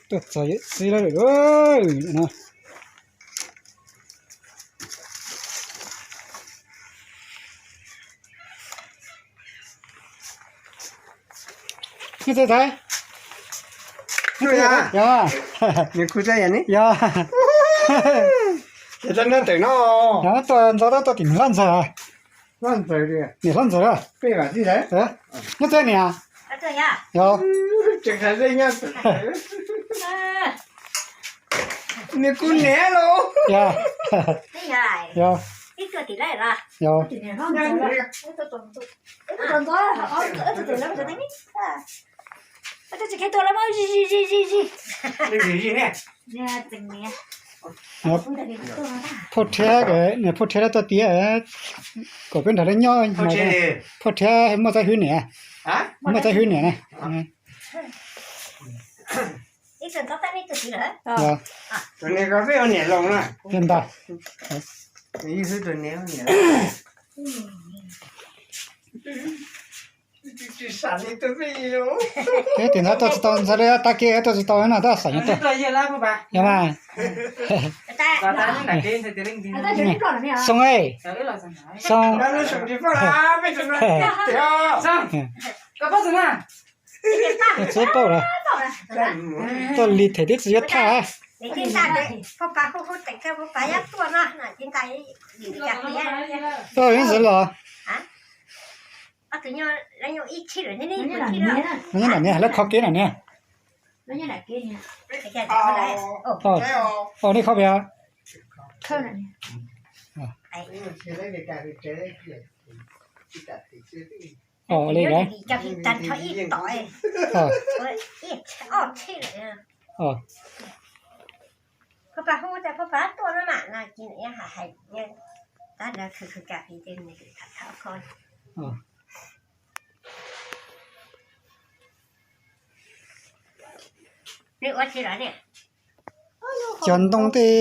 ตัวใส่เลยเอ้ยนะนี่ใส่ใส่对呀，呀你哭这样呢？呀这真的对喏，呀，ตัวเราตัวติ่งลั่นซะ乱走的，你ลั่นซะ了对吧？对的，那这里啊这样，有这还是样子，嗯，你过年喽？呀这样，有你这底来了，有这边放着了，这动作，动作，哦，这对了，这等你，这就开多了吗？你日日呢？你整的，有不得给多了大， พดแท้เนี่ยพดแท้ตัวเตี้ยก็เป็นอะไรย่อย 好吃的 พดแท้มาจากหื้อเนี่ย 啊？ มาจากหื้อเนี่ยนะ 你整到带你自己了， 做那个不要年long了， เป็นตา 你意思做年要年了。这啥的都没有。 เอ๊ะถึงถ้าตัวตอนซะแล้วตาเกะตัวตอนน่ะตาใส่ตัว ตัวเยอะแล้วป่ะ ยังไง 在， ตอนนั้นไหนเดินเดินดิน 在这里撞了没有？ ส่งเอ้ย เดี๋ยวเราสั่งไหน ส่ง 那那手机放哪？为什么？对啊。 สั่งก็เพราะฉะนั้น ซื้อเปล่าล่ะตัวลีเทดิสิยท่า 你现在的不把不整个不把要做呢，那现在有点厉害。 ตัวยังสิเหรอ 啊，怎样？人有一起人，你不去了， มันยังไงเนี่ยแล้วขอกินอ่ะเนี่ย 人家来给你，这个怎么来？哦， อ๋อ 加油！ อ๋อนี่เขาไปอ่ะ 看了你，哎呦，现在给干的真是，这个这个。 อ๋อเลยนะ จะพิจารณาอีกต่อย อ๋อ อีกออกที่เลย อ๋อ พอปลาหูแต่พอปลาตัวนั่นน่ะน่ากินเนี่ยหาให้เนี่ยตาเดียวคือกะพิจารณาคือถัดเท้าคน อ๋อ นี่ว่าที่ไหนเนี่ย จนตรงที่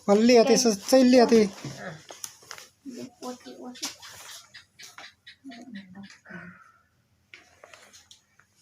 วันเลียที่สุดใจเลียที่ 我